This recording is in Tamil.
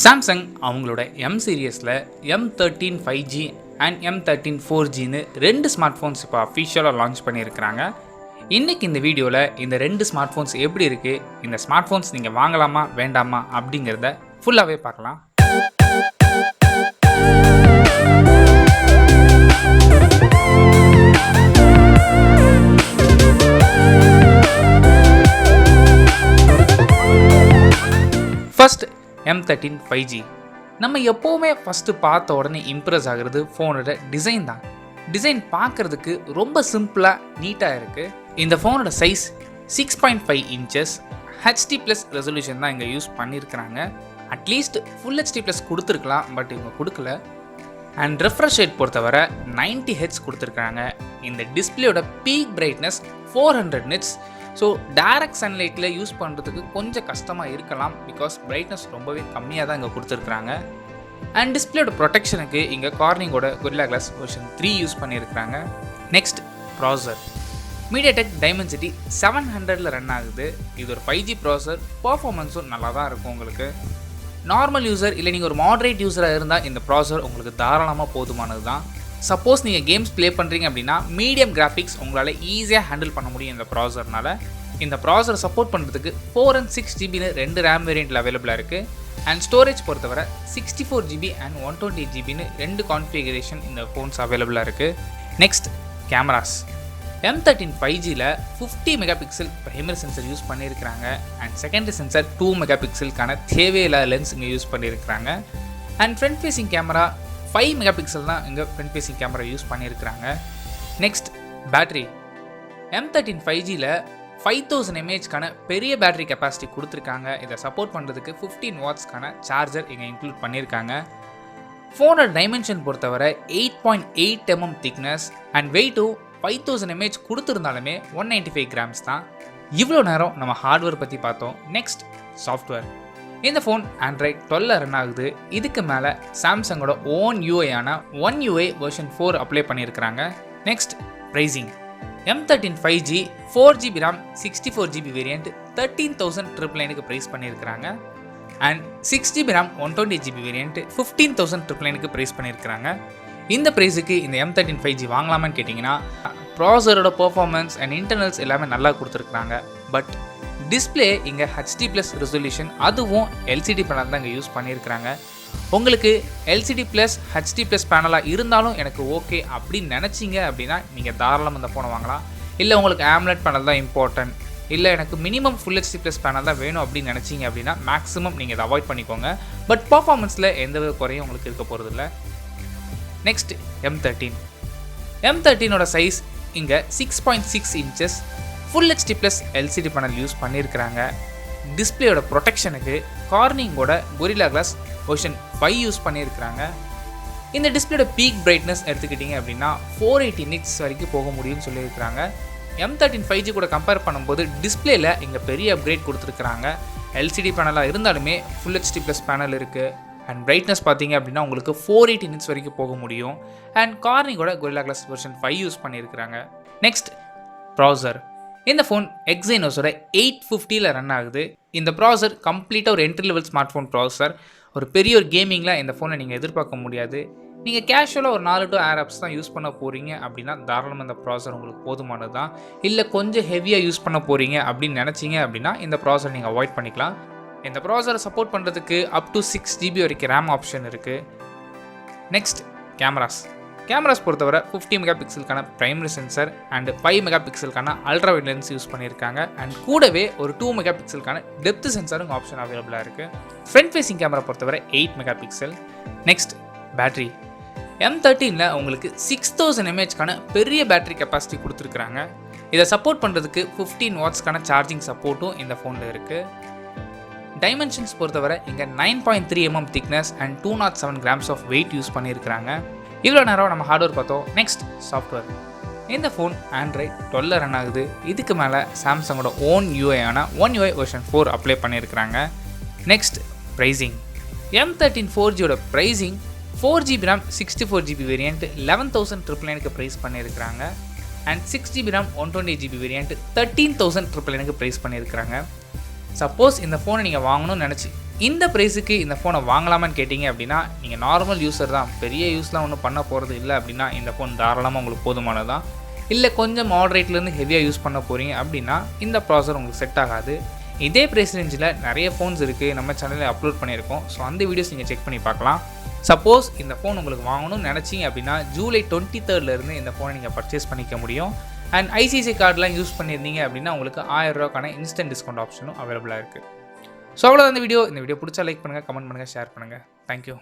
சாம்சங் அவங்களோட M சீரியஸில் M13 5G and M13 4Gன்னு ரெண்டு ஸ்மார்ட் ஃபோன்ஸ் இப்போ அஃபிஷியலாக லான்ச் பண்ணியிருக்கிறாங்க. இன்றைக்கி இந்த வீடியோவில் இந்த ரெண்டு ஸ்மார்ட் ஃபோன்ஸ் எப்படி இருக்குது, இந்த ஸ்மார்ட் ஃபோன்ஸ் நீங்கள் வாங்கலாமா வேண்டாமா அப்படிங்கிறத ஃபுல்லாகவே பார்க்கலாம். First M13 5G. நம்ம எப்போவுமே ஃபஸ்ட்டு பார்த்த உடனே இம்ப்ரெஸ் ஆகிறது ஃபோனோட டிசைன் தான். டிசைன் பார்க்குறதுக்கு ரொம்ப சிம்பிளாக நீட்டாக இருக்குது. இந்த ஃபோனோட சைஸ் 6.5 inches HD+ ரெசல்யூஷன் தான் இங்கே யூஸ் பண்ணியிருக்கிறாங்க. அட்லீஸ்ட் ஃபுல் HD+ கொடுத்துருக்கலாம், பட் இவங்க கொடுக்கல. அண்ட் ரெஃப்ரெஷ் ரேட் பொறுத்தவரை 90 Hz கொடுத்துருக்காங்க. இந்த டிஸ்பிளேயோட peak brightness 400 nits. So direct சன்லைட்டில் யூஸ் பண்ணுறதுக்கு கொஞ்சம் கஷ்டமாக இருக்கலாம், பிகாஸ் பிரைட்னஸ் ரொம்பவே கம்மியாக தான் இங்கே கொடுத்துருக்குறாங்க. அண்ட் டிஸ்பிளேயோட ப்ரொடெக்ஷனுக்கு இங்கே கார்னிங்கோட Gorilla Glass வெர்ஷன் 3 யூஸ் பண்ணியிருக்கிறாங்க. நெக்ஸ்ட் ப்ராசர் MediaTek Dimensity 700ல் ரன் ஆகுது. இது ஒரு 5G ப்ராசர். பர்ஃபார்மன்ஸும் நல்லா தான் இருக்கும். உங்களுக்கு நார்மல் யூசர் இல்லை நீங்கள் ஒரு மாடரேட் யூஸராக இருந்தால் இந்த ப்ராசர் உங்களுக்கு தாராளமாக போதுமானது தான். சப்போஸ் நீங்கள் கேம்ஸ் ப்ளே பண்ணுறீங்க அப்படின்னா மீடியம் கிராஃபிக்ஸ் உங்களால் ஈஸியாக ஹேண்டில் பண்ண முடியும் இந்த ப்ராசர்னால். இந்த ப்ராசர் சப்போர்ட் பண்ணுறதுக்கு 4 and 6 GBன்னு ரெண்டு ரேம் வேரியண்ட்டில் அவைலபிளாக இருக்குது. அண்ட் ஸ்டோரேஜ் பொறுத்தவரை 64 GB அண்ட் 128 GBன்னு ரெண்டு கான்ஃபிகரேஷன் இந்த ஃபோன்ஸ் அவைலபிளாக இருக்குது. Next cameras. M13 5Gயில் 50 megapixel primary sensor use பண்ணியிருக்கிறாங்க. அண்ட் செகண்டரி சென்சர் 2 மெகாபிக்சலுக்கான தேவையில்லாத லென்ஸ் இங்கே யூஸ் பண்ணியிருக்கிறாங்க. And front facing camera 5 megapixel தான் இங்கே ஃப்ரண்ட் ஃபேஸிங் கேமரா யூஸ் பண்ணியிருக்கிறாங்க. Next battery. M13 5Gயில் 5000 mAhக்கான பெரிய பேட்டரி கெப்பாசிட்டி கொடுத்துருக்காங்க. இதை சப்போர்ட் பண்ணுறதுக்கு 15 wattsக்கான சார்ஜர் இங்கே இன்க்ளூட் பண்ணியிருக்காங்க. ஃபோனோட டைமென்ஷன் பொறுத்தவரை 8.8 mm திக்னஸ் அண்ட் வெயிட்டும் 5000 mAh கொடுத்துருந்தாலுமே 195 grams தான். இவ்வளோ நேரம் நம்ம ஹார்ட்வேர் பற்றி பார்த்தோம். Next software. இந்த ஃபோன் Android 12ல் ரன் ஆகுது. இதுக்கு மேலே சாம்சங்கோட ஓன் UI ஆன One UI வெர்ஷன் 4 அப்ளை பண்ணியிருக்கிறாங்க. Next pricing. M13 5G 4GB RAM 64 GB variant 13,999க்கு ப்ரைஸ் பண்ணியிருக்கிறாங்க. And 6GB RAM 128 GB variant 15,999க்கு ப்ரைஸ் பண்ணியிருக்கிறாங்க. இந்த ப்ரைஸுக்கு இந்த M13 5G வாங்கலாமான்னு கேட்டிங்கன்னா, ப்ராசரோட பர்ஃபார்மன்ஸ் அண்ட் இன்டர்னல்ஸ் எல்லாமே நல்லா கொடுத்துருக்குறாங்க. பட் டிஸ்பிளே இங்கே HD+ ரெசல்யூஷன், அதுவும் LCD பேனல் தான் இங்கே யூஸ் பண்ணியிருக்கிறாங்க. உங்களுக்கு LCD+ HD+ பேனலாக இருந்தாலும் எனக்கு ஓகே அப்படின்னு நினச்சிங்க அப்படின்னா நீங்கள் தாராளமாக இந்த ஃபோனை வாங்கலாம். இல்லை உங்களுக்கு AMOLED பேனல் தான் இம்பார்ட்டன்ட், இல்லை எனக்கு மினிமம் ஃபுல் HD+ பேனல் தான் வேணும் அப்படின்னு நினச்சிங்க அப்படின்னா மேக்ஸிமம் நீங்கள் இதை அவாய்ட் பண்ணிக்கோங்க. பட் பர்ஃபார்மன்ஸில் எந்த குறையும் உங்களுக்கு இருக்க போகிறதில்ல. நெக்ஸ்ட் M13ஓட சைஸ் இங்கே 6.6 inches full HD+ LCD panel use பண்ணியிருக்கிறாங்க. டிஸ்பிளேயோட ப்ரொடெக்ஷனுக்கு கார்னிங்கோட Gorilla Glass வெர்ஷன் 5 யூஸ் பண்ணியிருக்கிறாங்க. இந்த டிஸ்பிளேயோட பீக் பிரைட்னஸ் எடுத்துக்கிட்டிங்க அப்படின்னா 480 nits வரைக்கும் போக முடியும்னு சொல்லியிருக்கிறாங்க. M13 5G கூட கம்பேர் பண்ணும்போது டிஸ்பிளேயில் இங்கே பெரிய அப்கிரேட் கொடுத்துருக்குறாங்க. LCD பேனலாக இருந்தாலுமே ஃபுல் HD+ பேனல் இருக்குது. அண்ட் பிரைட்னஸ் பார்த்தீங்க அப்படின்னா உங்களுக்கு 480 nits வரைக்கும் போக முடியும். அண்ட் கார்னிங்கோட Gorilla Glass வெர்ஷன் 5 யூஸ் பண்ணியிருக்கிறாங்க. Next processor. இந்த ஃபோன் Exynosோட 850ல் ரன் ஆகுது. இந்த ப்ராசர் கம்ப்ளீட்டாக ஒரு என்ட்ரி லெவல் ஸ்மார்ட் ஃபோன் ப்ராசர். ஒரு பெரிய ஒரு கேமிங்கில் இந்த ஃபோனை நீங்கள் எதிர்பார்க்க முடியாது. நீங்கள் கேஷுவலாக ஒரு 4 to 6 apps தான் யூஸ் பண்ண போகிறீங்க அப்படின்னா தாராளமாக இந்த ப்ராசர் உங்களுக்கு போதுமானது தான். இல்லை கொஞ்சம் ஹெவியாக யூஸ் பண்ண போகிறீங்க அப்படின்னு நினச்சிங்க அப்படின்னா இந்த ப்ராசர் நீங்கள் அவாய்ட் பண்ணிக்கலாம். இந்த ப்ராசரை சப்போர்ட் பண்ணுறதுக்கு அப் டு 6 GB வரைக்கும் ரேம் ஆப்ஷன் இருக்குது. நெக்ஸ்ட் கேமராஸ் பொறுத்தவரை 50 மெகாபிக்சலுக்கான பிரைமரி சென்சர் அண்ட் 5 மெகாபிக்சலுக்கான அல்ட்ரா வைட் லென்ஸ் யூஸ் பண்ணியிருக்காங்க. அண்ட் கூடவே ஒரு 2 மெகாபிக்சலுக்கான டெப்த் சென்சரும் ஆப்ஷன் அவைலபிளாக இருக்குது. ஃப்ரண்ட் ஃபேஸிங் கேமரா பொறுத்தவரை 8 மெகாபிக்சல். Next battery. M13ல் உங்களுக்கு 6000 mAhக்கான பெரிய பேட்டரி கெப்பாசிட்டி கொடுத்துருக்குறாங்க. இதை சப்போர்ட் பண்ணுறதுக்கு 15 wattsக்கான சார்ஜிங் சப்போர்ட்டும் இந்த ஃபோனில் இருக்குது. டைமென்ஷன்ஸ் பொறுத்தவரை இங்கே 9.3 mm thickness and 207 grams of weight use பண்ணியிருக்கிறாங்க. இவ்வளோ நேரம் நம்ம ஹார்ட்வேர் பார்த்தோம். Next software. இந்த ஃபோன் Android 12ல் ரன் ஆகுது. இதுக்கு மேலே சாம்சங்கோட ஓன் UI ஆன One UI வெர்ஷன் 4 அப்ளை பண்ணியிருக்கிறாங்க. Next pricing. M13 4Gயோட pricing 4GB RAM 64 GB variant 11,999க்கு ப்ரைஸ் பண்ணியிருக்கிறாங்க. And 6GB RAM 128 GB variant 13,999க்கு ப்ரைஸ் பண்ணியிருக்கிறாங்க. சப்போஸ் இந்த ஃபோனை நீங்கள் வாங்கணும்னு நினச்சி இந்த ப்ரைஸுக்கு இந்த ஃபோனை வாங்கலாமான்னு கேட்டிங்க அப்படின்னா, நீங்கள் நார்மல் யூஸர் தான், பெரிய யூஸ்லாம் ஒன்றும் பண்ண போகிறது இல்லை அப்படின்னா இந்த ஃபோன் தாராளமாக உங்களுக்கு போதுமானது தான். இல்லை கொஞ்சம் மாடரேட்லேருந்து ஹெவியாக யூஸ் பண்ண போகிறீங்க அப்படின்னா இந்த ப்ராசர் உங்களுக்கு செட் ஆகாது. இதே ப்ரைஸ் ரேஞ்சில் நிறைய ஃபோன்ஸ் இருக்குது, நம்ம சேனலில் அப்லோட் பண்ணியிருக்கோம். ஸோ அந்த வீடியோஸ் நீங்கள் செக் பண்ணி பார்க்கலாம். சப்போஸ் இந்த ஃபோன் உங்களுக்கு வாங்கணும்னு நினச்சிங்க அப்படின்னா ஜூலை 23 இந்த ஃபோனை நீங்கள் பர்ச்சேஸ் பண்ணிக்க முடியும். அண்ட் ஐசிஐசிஐ கார்டெலாம் யூஸ் பண்ணியிருந்தீங்க அப்படின்னா உங்களுக்கு 1000 ரூபாய்க்கான இன்ஸ்டன்ட் டிஸ்கவுண்ட் ஆப்ஷனும் அவைலபிளாக இருக்குது. ஸோ அவ்வளோதான் இந்த வீடியோ பிடிச்சா லைக் பண்ணுங்கள், கமெண்ட் பண்ணுங்கள், ஷேர் பண்ணுங்கள். தேங்க்யூ.